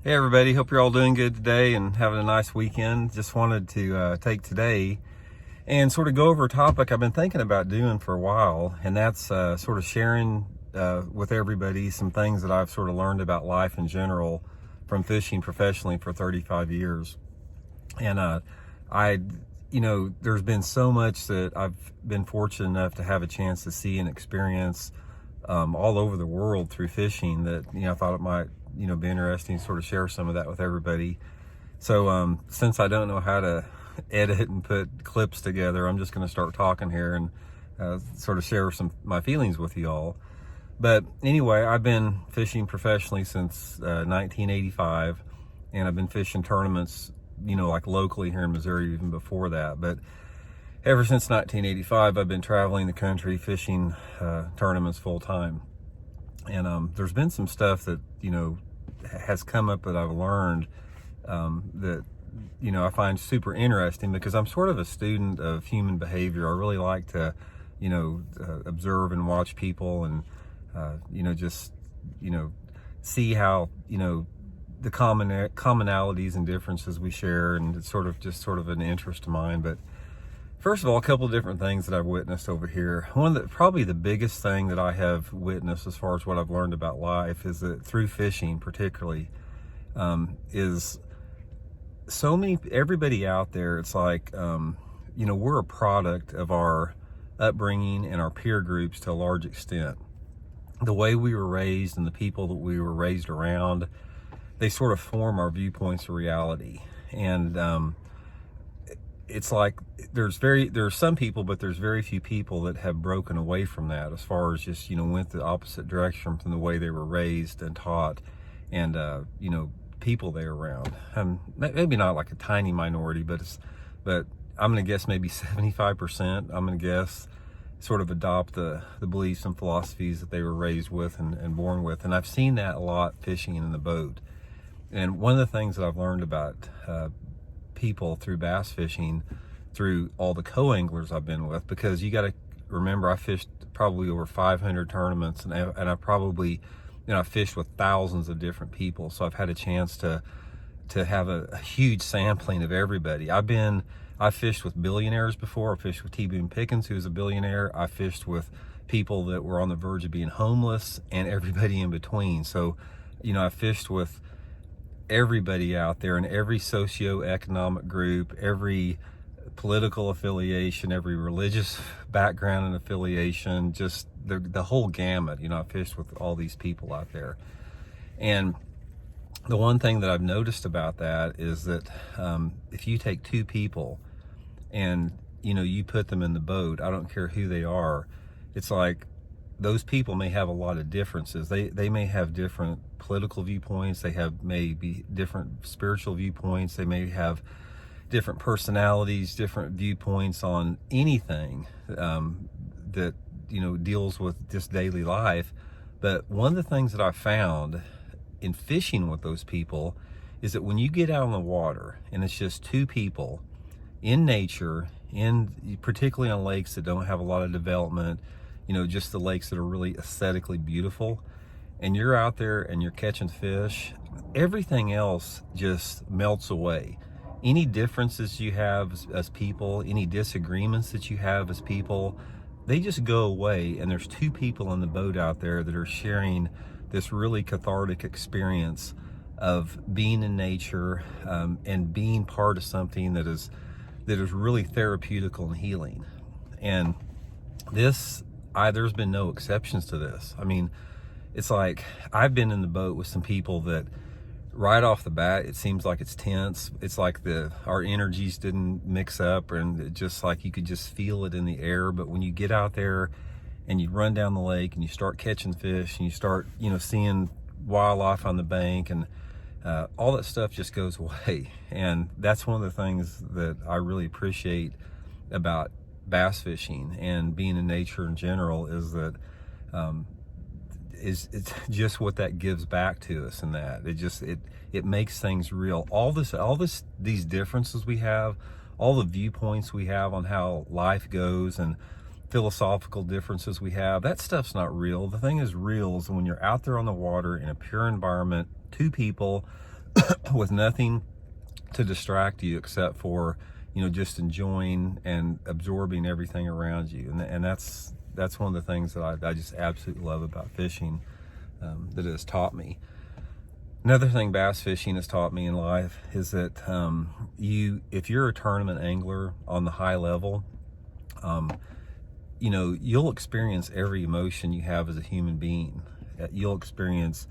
Hey everybody, hope you're all doing good today and having a nice weekend. Just wanted to take today and sort of go over a topic I've been thinking about doing for a while, and that's sort of sharing with everybody some things that I've sort of learned about life in general from fishing professionally for 35 years. And there's been so much that I've been fortunate enough to have a chance to see and experience all over the world through fishing that, I thought it might, be interesting to sort of share some of that with everybody. So since I don't know how to edit and put clips together, I'm just going to start talking here and sort of share some my feelings with you all. But anyway, I've been fishing professionally since 1985, and I've been fishing tournaments, like locally here in Missouri even before that. But ever since 1985, I've been traveling the country fishing tournaments full time. And there's been some stuff that, has come up that I've learned that, I find super interesting because I'm sort of a student of human behavior. I really like to, observe and watch people and, just, see how, the commonalities and differences we share. And it's sort of an interest of mine. But first of all, a couple of different things that I've witnessed over here. Probably the biggest thing that I have witnessed as far as what I've learned about life is that through fishing particularly, is everybody out there, it's like, we're a product of our upbringing and our peer groups to a large extent. The way we were raised and the people that we were raised around, they sort of form our viewpoints of reality. And, it's like there's some people, but there's very few people that have broken away from that as far as just, went the opposite direction from the way they were raised and taught and, people they're around. Maybe not like a tiny minority, but I'm going to guess maybe 75%, I'm going to guess, sort of adopt the beliefs and philosophies that they were raised with and born with. And I've seen that a lot fishing in the boat. And one of the things that I've learned about people through bass fishing, through all the co-anglers I've been with, because you got to remember I fished probably over 500 tournaments, and I probably, I fished with thousands of different people, so I've had a chance to have a huge sampling of everybody. I fished with billionaires before. I fished with T. Boone Pickens, who's a billionaire. I fished with people that were on the verge of being homeless and everybody in between. So, I fished with everybody out there in every socioeconomic group, every political affiliation, every religious background and affiliation, just the whole gamut. I fished with all these people out there. And the one thing that I've noticed about that is that if you take two people and, you put them in the boat, I don't care who they are, it's like those people may have a lot of differences. They may have different political viewpoints. They have maybe different spiritual viewpoints. They may have different personalities, different viewpoints on anything that, deals with just daily life. But one of the things that I found in fishing with those people is that when you get out on the water and it's just two people in nature, particularly on lakes that don't have a lot of development, just the lakes that are really aesthetically beautiful, and you're out there and you're catching fish, everything else just melts away. Any differences you have as people, any disagreements that you have as people, they just go away. And there's two people in the boat out there that are sharing this really cathartic experience of being in nature and being part of something that is really therapeutical and healing. And there's been no exceptions to this. I mean, it's like I've been in the boat with some people that right off the bat, it seems like it's tense. It's like our energies didn't mix up, and it just like you could just feel it in the air. But when you get out there and you run down the lake and you start catching fish and you start, seeing wildlife on the bank, and all that stuff just goes away. And that's one of the things that I really appreciate about bass fishing and being in nature in general, is that it's just what that gives back to us. And that it makes things real. These differences we have, all the viewpoints we have on how life goes, and philosophical differences we have, that stuff's not real. The thing is real is when you're out there on the water in a pure environment, two people with nothing to distract you except for, just enjoying and absorbing everything around you. And that's one of the things that I just absolutely love about fishing, that it has taught me. Another thing bass fishing has taught me in life is that if you're a tournament angler on the high level, you'll experience every emotion you have as a human being. You'll experience,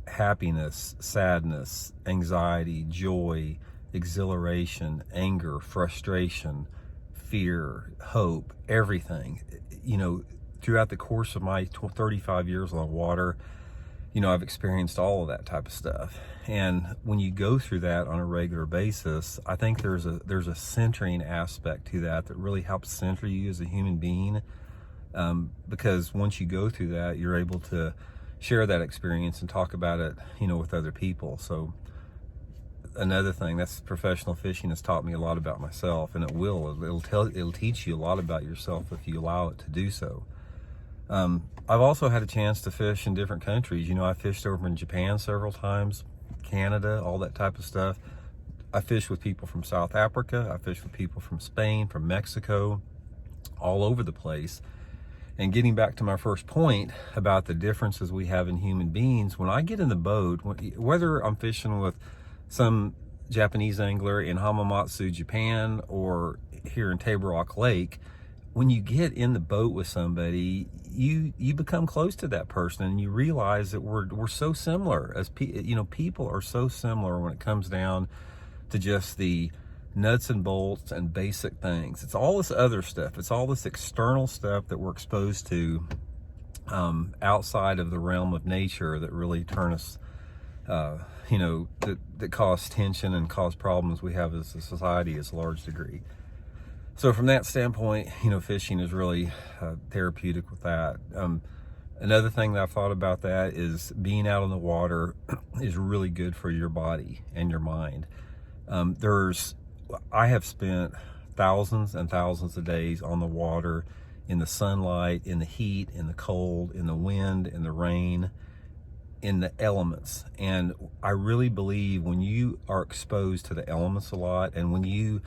happiness, sadness, anxiety, joy, exhilaration, anger, frustration, fear, hope, everything. Throughout the course of my 35 years on the water, I've experienced all of that type of stuff. And when you go through that on a regular basis, I think there's a centering aspect to that really helps center you as a human being. Because once you go through that, you're able to share that experience and talk about it, with other people. So another thing that's professional fishing has taught me a lot about myself, and it'll teach you a lot about yourself if you allow it to do so. I've also had a chance to fish in different countries. I fished over in Japan several times, Canada, all that type of stuff. I fished with people from South Africa. I fished with people from Spain, from Mexico, all over the place. And getting back to my first point about the differences we have in human beings, when I get in the boat, whether I'm fishing with some Japanese angler in Hamamatsu, Japan, or here in Table Rock Lake, when you get in the boat with somebody, you become close to that person, and you realize that we're so similar. People are so similar when it comes down to just the nuts and bolts and basic things. It's all this other stuff. It's all this external stuff that we're exposed to outside of the realm of nature that really turn us, that cause tension and cause problems we have as a society as a large degree. So from that standpoint, fishing is really therapeutic with that. Another thing that I've thought about that is being out on the water is really good for your body and your mind. I have spent thousands and thousands of days on the water, in the sunlight, in the heat, in the cold, in the wind, in the rain, in the elements. And I really believe when you are exposed to the elements a lot, and when you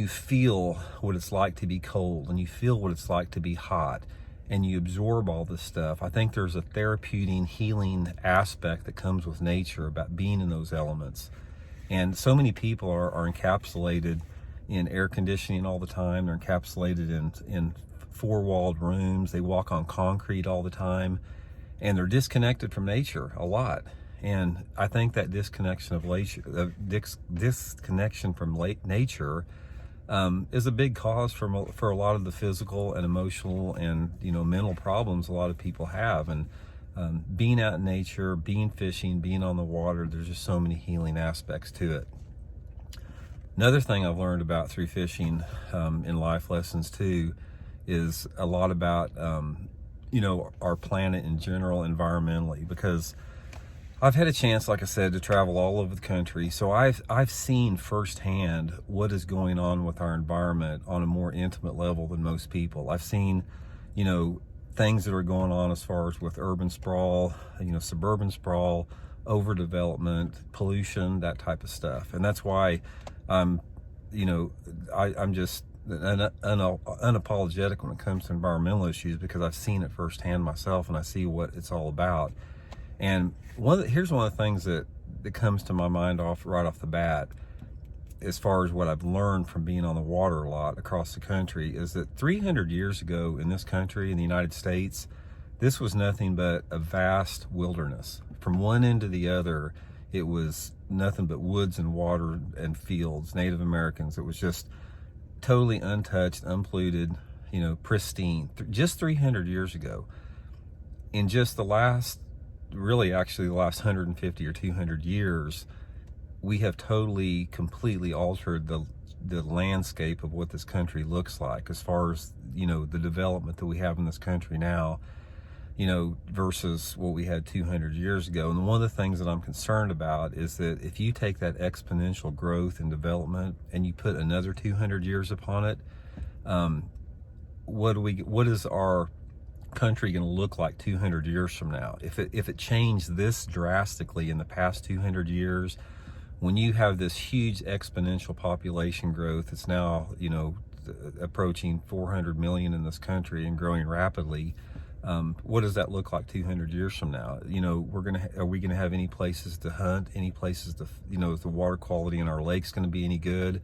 feel what it's like to be cold, and you feel what it's like to be hot, and you absorb all this stuff, I think there's a therapeutic, healing aspect that comes with nature about being in those elements. And so many people are encapsulated in air conditioning all the time. They're encapsulated in four-walled rooms. They walk on concrete all the time, and they're disconnected from nature a lot. And I think that disconnection from nature is a big cause for a lot of the physical and emotional and mental problems a lot of people have. And being out in nature, being fishing, being on the water, there's just so many healing aspects to it. Another thing I've learned about through fishing in life lessons too is a lot about our planet in general, environmentally, because I've had a chance, like I said, to travel all over the country. So I've seen firsthand what is going on with our environment on a more intimate level than most people. I've seen, things that are going on as far as with urban sprawl, suburban sprawl, overdevelopment, pollution, that type of stuff. And that's why I'm just unapologetic when it comes to environmental issues, because I've seen it firsthand myself, and I see what it's all about. And here's one of the things that comes to my mind right off the bat, as far as what I've learned from being on the water a lot across the country, is that 300 years ago in this country, in the United States, this was nothing but a vast wilderness. From one end to the other, it was nothing but woods and water and fields, Native Americans. It was just totally untouched, unpolluted, pristine. Just 300 years ago. In just the last 150 or 200 years, we have completely altered the landscape of what this country looks like, as far as the development that we have in this country now, versus what we had 200 years ago. And one of the things that I'm concerned about is that if you take that exponential growth and development and you put another 200 years upon it, what is our country going to look like 200 years from now? If it changed this drastically in the past 200 years, when you have this huge exponential population growth, it's now, you know, approaching 400 million in this country and growing rapidly. What does that look like 200 years from now? You know, are we gonna have any places to hunt, any places to, you know, is the water quality in our lakes gonna be any good?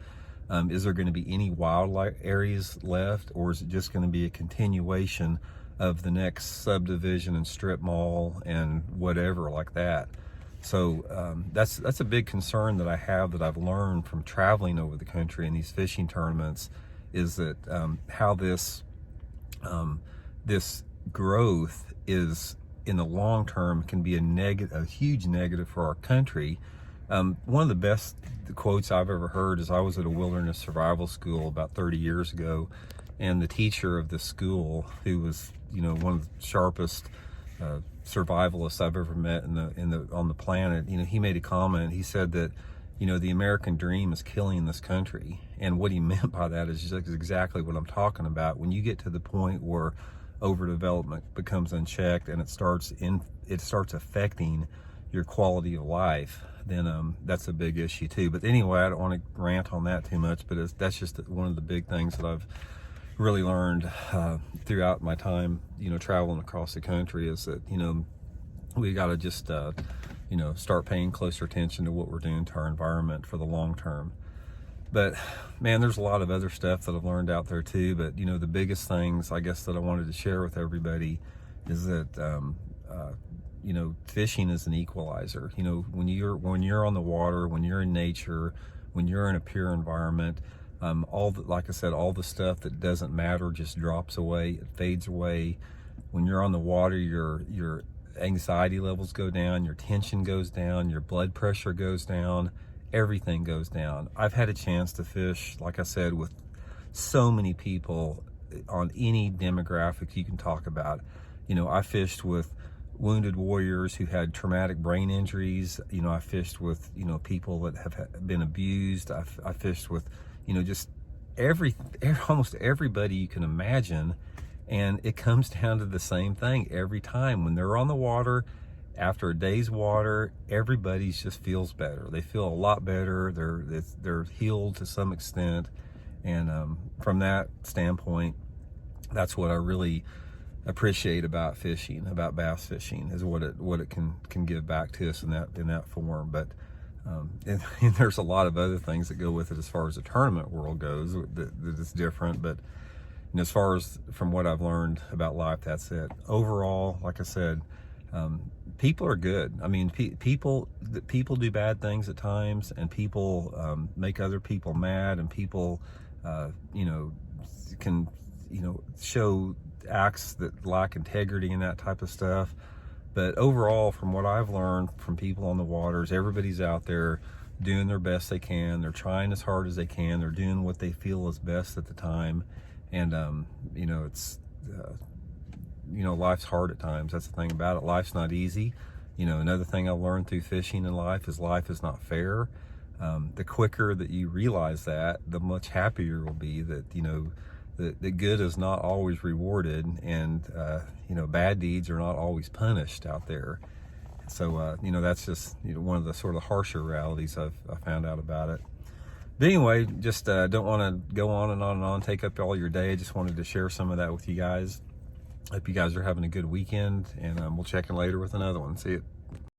Is there gonna be any wildlife areas left, or is it just gonna be a continuation of the next subdivision and strip mall and whatever like that? So that's a big concern that I have, that I've learned from traveling over the country in these fishing tournaments, is that how this growth is in the long term can be a huge negative for our country. One of the best quotes I've ever heard is, I was at a wilderness survival school about 30 years ago, and the teacher of the school, who was, you know, one of the sharpest survivalists I've ever met on the planet, you know, he made a comment. He said that, you know, the American dream is killing this country, and what he meant by that is just exactly what I'm talking about. When you get to the point where overdevelopment becomes unchecked and it starts affecting your quality of life, then that's a big issue too. But anyway, I don't want to rant on that too much, but that's just one of the big things that I've really learned throughout my time, you know, traveling across the country, is that, you know, we got to just you know, start paying closer attention to what we're doing to our environment for the long term. But man, there's a lot of other stuff that I've learned out there too. But you know, the biggest things, I guess, that I wanted to share with everybody is that you know, fishing is an equalizer. You know, when you're on the water, when you're in nature, when you're in a pure environment, like I said, all the stuff that doesn't matter just drops away, it fades away. When you're on the water, your anxiety levels go down, your tension goes down, your blood pressure goes down, everything goes down. I've had a chance to fish, like I said, with so many people on any demographic you can talk about. You know, I fished with wounded warriors who had traumatic brain injuries. You know, I fished with, you know, people that have been abused. I fished with, you know, just almost everybody you can imagine. And it comes down to the same thing every time. When they're on the water, after a day's water, everybody just feels better. They feel a lot better. They're healed to some extent. And from that standpoint, that's what I really appreciate about fishing, about bass fishing, is what it can give back to us in that form. But and there's a lot of other things that go with it as far as the tournament world goes that is different. But and as far as from what I've learned about life, that's it. Overall, like I said, people are good. I mean, people do bad things at times, and people make other people mad, and people, you know, can, you know, show acts that lack integrity and that type of stuff. But overall, from what I've learned from people on the waters, everybody's out there doing their best they can. They're trying as hard as they can. They're doing what they feel is best at the time. And, you know, it's, you know, life's hard at times. That's the thing about it. Life's not easy. You know, another thing I've learned through fishing in life is not fair. The quicker that you realize that, the much happier you'll be that, you know, the good is not always rewarded, and, you know, bad deeds are not always punished out there. So, you know, that's just, you know, one of the sort of harsher realities I found out about it. But anyway, just don't want to go on and on and on, take up all your day. Just wanted to share some of that with you guys. Hope you guys are having a good weekend, and we'll check in later with another one. See you.